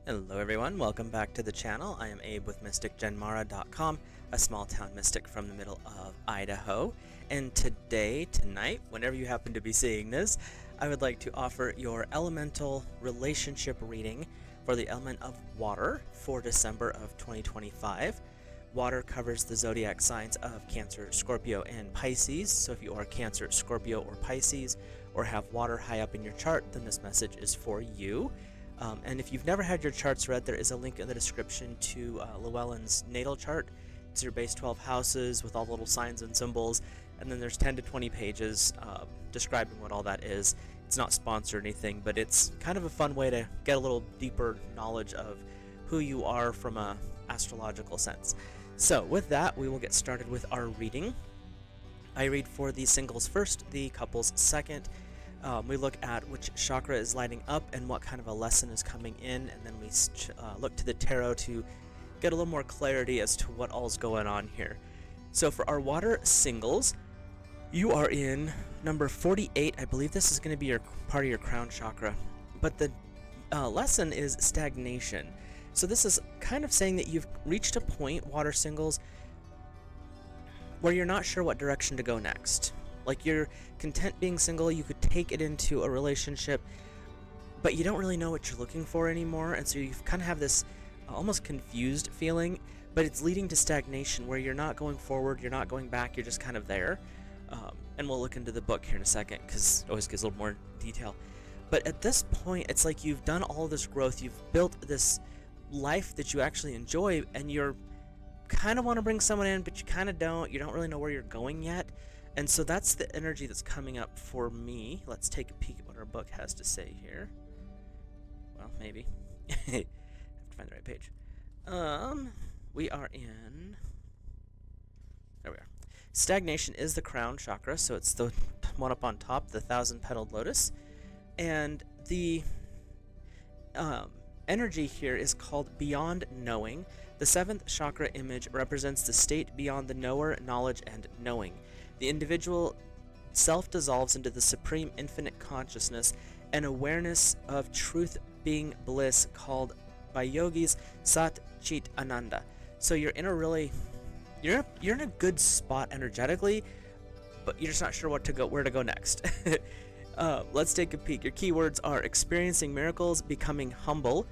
Hello everyone, welcome back to the channel. I am Abe with MysticGenmara.com, a small town mystic from the middle of Idaho. And tonight, whenever you happen to be seeing this, I would like to offer your elemental relationship reading for the element of water for December of 2025. Water covers the zodiac signs of Cancer, Scorpio, and Pisces. So if you are Cancer, Scorpio, or Pisces, or have water high up in your chart, then this message is for you. And if you've never had your charts read, there is a link in the description to Llewellyn's natal chart. It's your base 12 houses with all the little signs and symbols, and then there's 10 to 20 pages describing what all that is. It's not sponsored or anything, but it's kind of a fun way to get a little deeper knowledge of who you are from a astrological sense. So with that, we will get started with our reading. I read for the singles first, the couples second. We look at which chakra is lighting up and what kind of a lesson is coming in, and then we look to the tarot to get a little more clarity as to what all's going on here. So for our water singles, you are in number 48. I believe this is going to be part of your crown chakra, but the lesson is stagnation. So this is kind of saying that you've reached a point, water singles, where you're not sure what direction to go next. Like, you're content being single, you could take it into a relationship, but you don't really know what you're looking for anymore, and so you kind of have this almost confused feeling, but it's leading to stagnation where you're not going forward, you're not going back, you're just kind of there. And we'll look into the book here in a second, because it always gives a little more detail. But at this point, it's like you've done all this growth, you've built this life that you actually enjoy, and you're kind of want to bring someone in, but you kind of don't, you don't really know where you're going yet. And so that's the energy that's coming up for me. Let's take a peek at what our book has to say here. Well, maybe. I have to find the right page. We are in... There we are. Stagnation is the crown chakra, so it's the one up on top, the 1,000-petaled lotus. And the energy here is called Beyond Knowing. The 7th chakra image represents the state beyond the knower, knowledge, and knowing. The individual self dissolves into the supreme infinite consciousness and awareness of truth being bliss, called by yogis Sat Chit Ananda. So you're in a really, you're in a good spot energetically, but you're just not sure where to go next. Let's take a peek. Your keywords are experiencing miracles, becoming humble,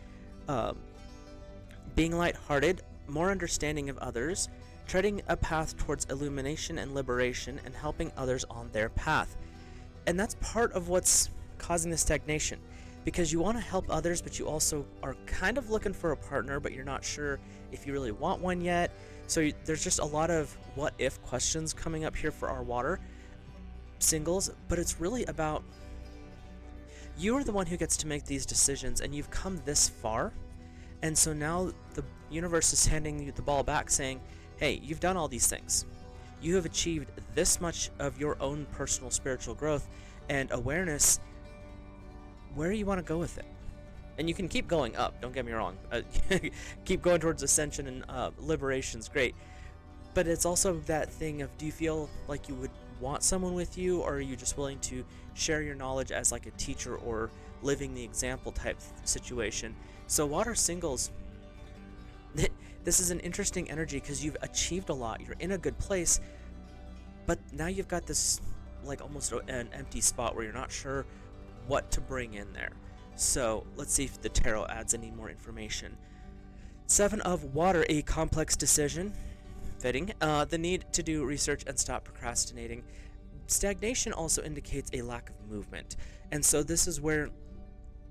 being lighthearted, more understanding of others, treading a path towards illumination and liberation, and helping others on their path. And that's part of what's causing the stagnation, because you want to help others, but you also are kind of looking for a partner, but you're not sure if you really want one yet. So there's just a lot of what if questions coming up here for our water singles, but it's really about you are the one who gets to make these decisions, and you've come this far. And so now the universe is handing you the ball back, saying, hey, you've done all these things. You have achieved this much of your own personal spiritual growth and awareness. Where do you want to go with it? And you can keep going up, don't get me wrong. Keep going towards ascension and liberation's great. But it's also that thing of, do you feel like you would want someone with you, or are you just willing to share your knowledge as like a teacher or living the example type situation? So water singles, this is an interesting energy because you've achieved a lot, you're in a good place, but now you've got this like almost an empty spot where you're not sure what to bring in there. So let's see if the tarot adds any more information. 7 of water, a complex decision. Fitting. The need to do research and stop procrastinating. Stagnation also indicates a lack of movement. And so this is where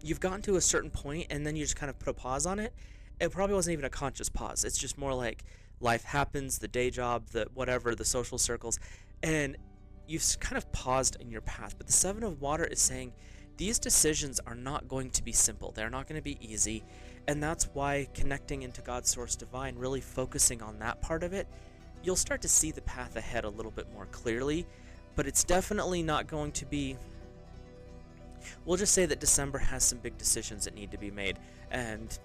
you've gotten to a certain point and then you just kind of put a pause on it. It probably wasn't even a conscious pause. It's just more like life happens, the day job, the whatever, the social circles, and you've kind of paused in your path. But the 7 of water is saying these decisions are not going to be simple. They're not going to be easy. And that's why connecting into God's source divine, really focusing on that part of it, you'll start to see the path ahead a little bit more clearly. But it's definitely not going to be... We'll just say that December has some big decisions that need to be made. And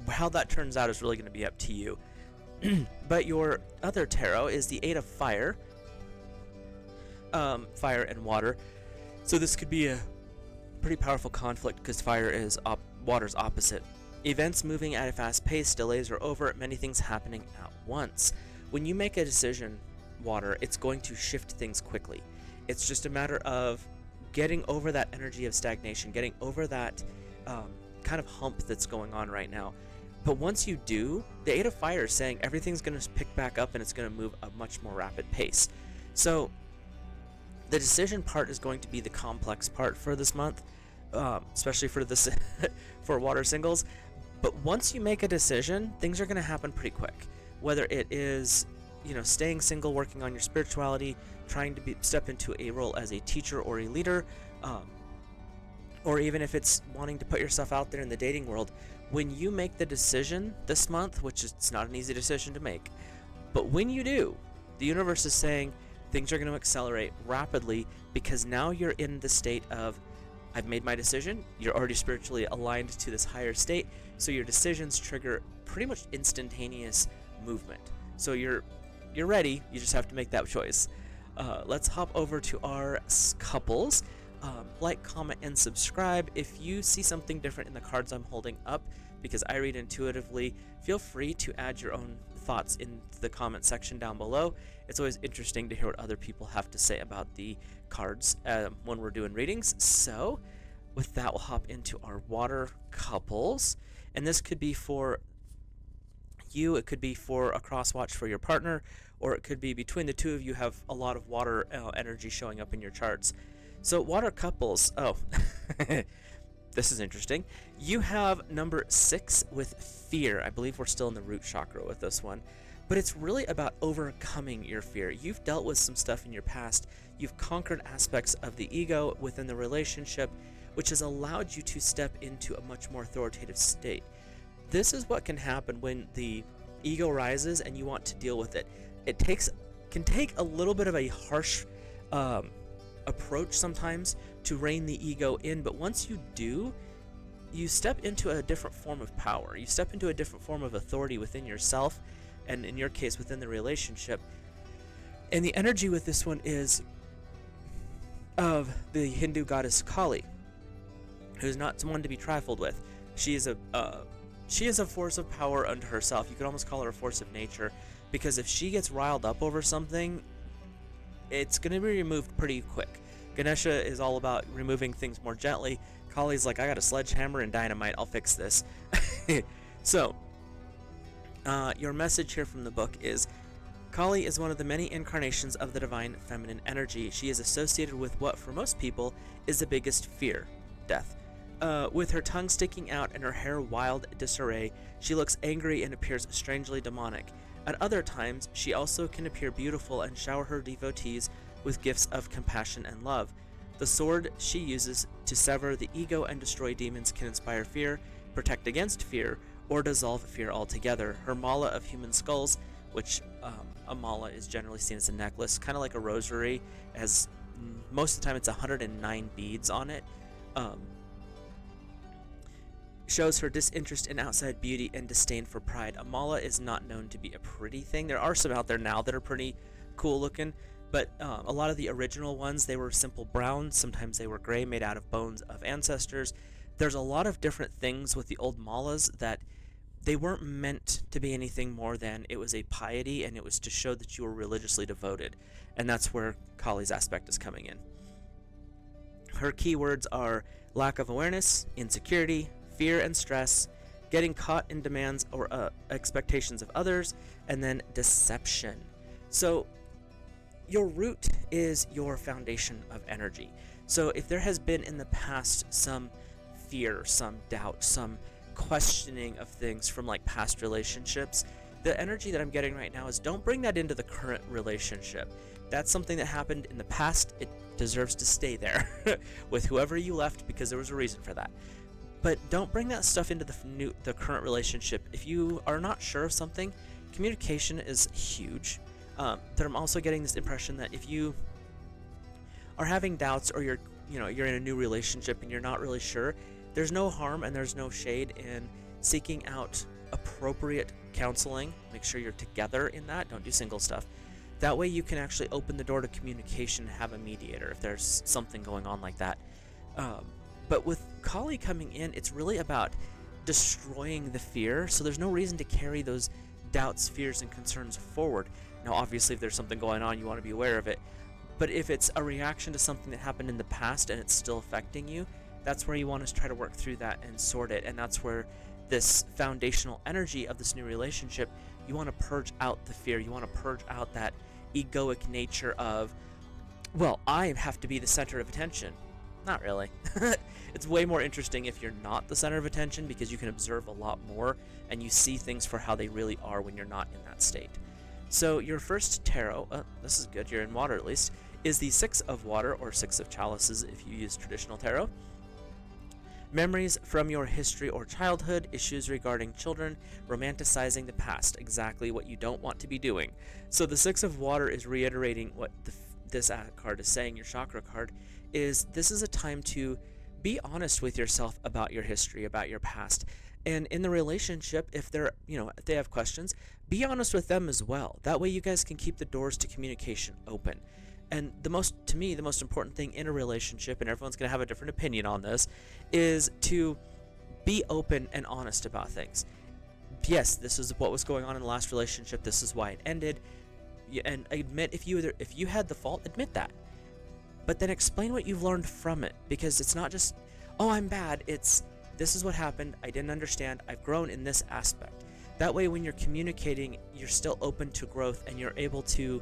how that turns out is really going to be up to you. But your other tarot is the 8 of fire. Fire and water. So this could be a pretty powerful conflict because fire is water's opposite. Events moving at a fast pace, delays are over, many things happening at once. When you make a decision, water, it's going to shift things quickly. It's just a matter of getting over that energy of stagnation, getting over that kind of hump that's going on right now. But once you do, the Eight of Fire is saying everything's going to pick back up and it's going to move a much more rapid pace. So the decision part is going to be the complex part for this month, especially for this for water singles. But once you make a decision, things are going to happen pretty quick. Whether it is, staying single, working on your spirituality, trying to step into a role as a teacher or a leader, or even if it's wanting to put yourself out there in the dating world, when you make the decision this month, which is it's not an easy decision to make, but when you do, the universe is saying things are going to accelerate rapidly because now you're in the state of, I've made my decision. You're already spiritually aligned to this higher state, so your decisions trigger pretty much instantaneous movement. So you're ready. You just have to make that choice. Let's hop over to our couples. Like, comment, and subscribe. If you see something different in the cards I'm holding up, because I read intuitively, feel free to add your own thoughts in the comment section down below. It's always interesting to hear what other people have to say about the cards when we're doing readings. So with that, we'll hop into our water couples, and this could be for you, it could be for a cross watch for your partner, or it could be between the two of you have a lot of water energy showing up in your charts. So water couples, this is interesting. You have number 6 with fear. I believe we're still in the root chakra with this one. But it's really about overcoming your fear. You've dealt with some stuff in your past. You've conquered aspects of the ego within the relationship, which has allowed you to step into a much more authoritative state. This is what can happen when the ego rises and you want to deal with it. It can take a little bit of a harsh approach sometimes to rein the ego in, but once you do, you step into a different form of power. You step into a different form of authority within yourself, and in your case within the relationship. And the energy with this one is of the Hindu goddess Kali, who's not someone to be trifled with. She is a force of power unto herself. You could almost call her a force of nature, because if she gets riled up over something, it's going to be removed pretty quick. Ganesha is all about removing things more gently. Kali's like, I got a sledgehammer and dynamite, I'll fix this. So, your message here from the book is, Kali is one of the many incarnations of the divine feminine energy. She is associated with what, for most people, is the biggest fear, death. With her tongue sticking out and her hair wild disarray, she looks angry and appears strangely demonic. At other times, she also can appear beautiful and shower her devotees with gifts of compassion and love. The sword she uses to sever the ego and destroy demons can inspire fear, protect against fear, or dissolve fear altogether. Her mala of human skulls, which a mala is generally seen as a necklace, kind of like a rosary, has most of the time it's 109 beads on it. Shows her disinterest in outside beauty and disdain for pride. A mala is not known to be a pretty thing. There are some out there now that are pretty cool looking, but a lot of the original ones, they were simple brown, sometimes they were gray, made out of bones of ancestors. There's a lot of different things with the old malas that they weren't meant to be anything more than it was a piety, and it was to show that you were religiously devoted, and that's where Kali's aspect is coming in. Her keywords are lack of awareness, insecurity, fear and stress, getting caught in demands or expectations of others, and then deception. So your root is your foundation of energy. So if there has been in the past some fear, some doubt, some questioning of things from like past relationships, the energy that I'm getting right now is don't bring that into the current relationship. That's something that happened in the past. It deserves to stay there with whoever you left, because there was a reason for that. But don't bring that stuff into the current relationship. If you are not sure of something, communication is huge. But I'm also getting this impression that if you are having doubts, or you're in a new relationship and you're not really sure, there's no harm and there's no shade in seeking out appropriate counseling. Make sure you're together in that. Don't do single stuff. That way you can actually open the door to communication and have a mediator if there's something going on like that. But with Kali coming in, it's really about destroying the fear. So there's no reason to carry those doubts, fears, and concerns forward. Now, obviously, if there's something going on, you want to be aware of it. But if it's a reaction to something that happened in the past and it's still affecting you, that's where you want to try to work through that and sort it. And that's where this foundational energy of this new relationship, you want to purge out the fear. You want to purge out that egoic nature of, well, I have to be the center of attention. Not really. It's way more interesting if you're not the center of attention, because you can observe a lot more and you see things for how they really are when you're not in that state. So your first tarot, this is good, you're in water at least, is the Six of Water, or Six of Chalices if you use traditional tarot. Memories from your history or childhood, issues regarding children, romanticizing the past, exactly what you don't want to be doing. So the Six of Water is reiterating what this card is saying, your chakra card, is this is a time to be honest with yourself about your history, about your past. And in the relationship, if if they have questions, be honest with them as well. That way you guys can keep the doors to communication open. And the most important thing in a relationship, and everyone's going to have a different opinion on this, is to be open and honest about things. Yes, this is what was going on in the last relationship. This is why it ended. And admit if you had the fault, admit that. But then explain what you've learned from it, because it's not just, oh, I'm bad. It's, this is what happened. I didn't understand. I've grown in this aspect. That way, when you're communicating, you're still open to growth and you're able to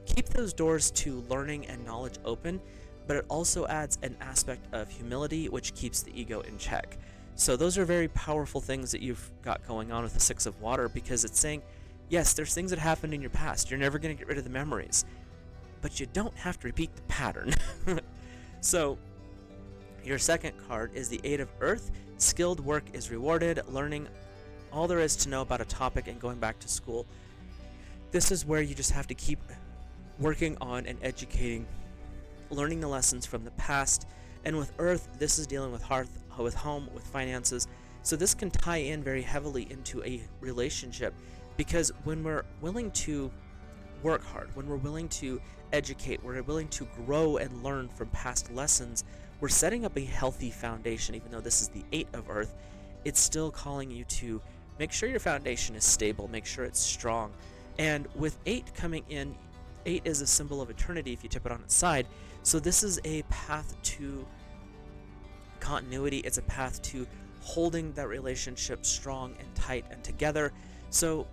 keep those doors to learning and knowledge open, but it also adds an aspect of humility, which keeps the ego in check. So those are very powerful things that you've got going on with the Six of Water, because it's saying, yes, there's things that happened in your past. You're never going to get rid of the memories, but you don't have to repeat the pattern. So your second card is the Eight of Earth. Skilled work is rewarded, learning all there is to know about a topic and going back to school. This is where you just have to keep working on and educating, learning the lessons from the past. And with Earth, this is dealing with hearth, with home, with finances. So this can tie in very heavily into a relationship, because when we're willing to work hard, when we're willing to educate, we're willing to grow and learn from past lessons, we're setting up a healthy foundation. Even though this is the Eight of Earth, it's still calling you to make sure your foundation is stable, make sure it's strong. And with 8 coming in, 8 is a symbol of eternity if you tip it on its side. So this is a path to continuity. It's a path to holding that relationship strong and tight and together. So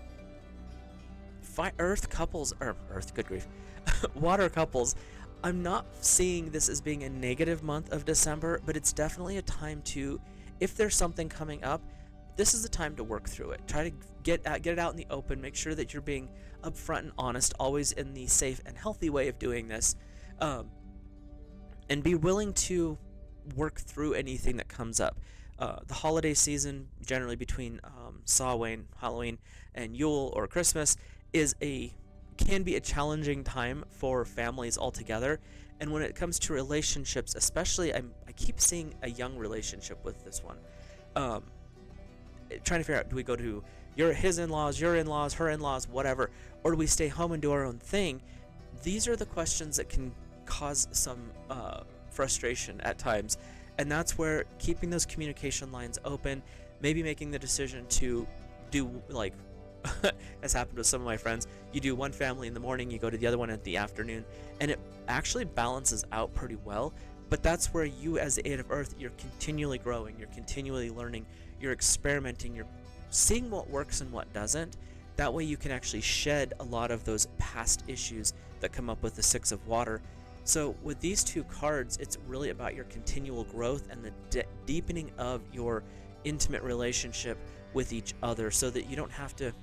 Earth couples, or Earth, good grief, water couples, I'm not seeing this as being a negative month of December, but it's definitely a time to, if there's something coming up, this is the time to work through it. Try to get it out in the open. Make sure that you're being upfront and honest, always in the safe and healthy way of doing this, and be willing to work through anything that comes up. The holiday season, generally between Samhain, Halloween, and Yule or Christmas, can be a challenging time for families altogether. And when it comes to relationships, especially, I keep seeing a young relationship with this one. Trying to figure out, do we go to his in-laws, your in-laws, her in-laws, whatever, or do we stay home and do our own thing? These are the questions that can cause some frustration at times. And that's where keeping those communication lines open, maybe making the decision to do, like, has happened with some of my friends, you do one family in the morning, you go to the other one in the afternoon, and it actually balances out pretty well. But that's where you, as the Eight of Earth, you're continually growing, you're continually learning, you're experimenting, you're seeing what works and what doesn't. That way you can actually shed a lot of those past issues that come up with the Six of Water. So with these two cards, it's really about your continual growth and the deepening of your intimate relationship with each other, so that you don't have to,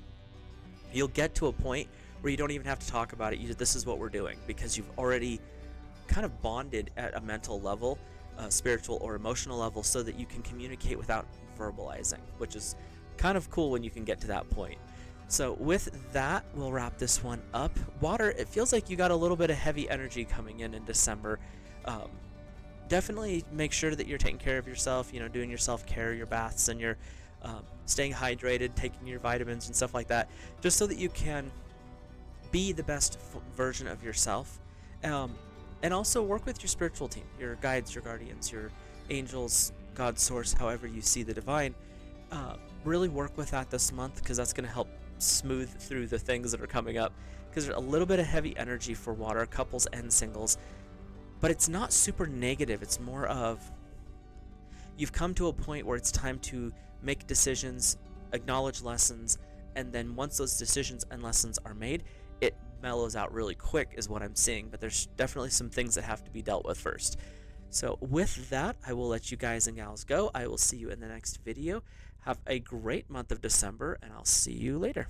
you'll get to a point where you don't even have to talk about it. This is what we're doing, because you've already kind of bonded at a mental level, spiritual or emotional level, so that you can communicate without verbalizing, which is kind of cool when you can get to that point. So with that, we'll wrap this one up. Water, it feels like you got a little bit of heavy energy coming in December. Definitely make sure that you're taking care of yourself, doing your self-care, your baths, and your staying hydrated, taking your vitamins and stuff like that, just so that you can be the best version of yourself. And also work with your spiritual team, your guides, your guardians, your angels, God's source, however you see the divine, really work with that this month, because that's going to help smooth through the things that are coming up, because there's a little bit of heavy energy for water couples and singles, but it's not super negative. It's more of you've come to a point where it's time to make decisions, acknowledge lessons, and then once those decisions and lessons are made, it mellows out really quick is what I'm seeing, but there's definitely some things that have to be dealt with first. So with that, I will let you guys and gals go. I will see you in the next video. Have a great month of December, and I'll see you later.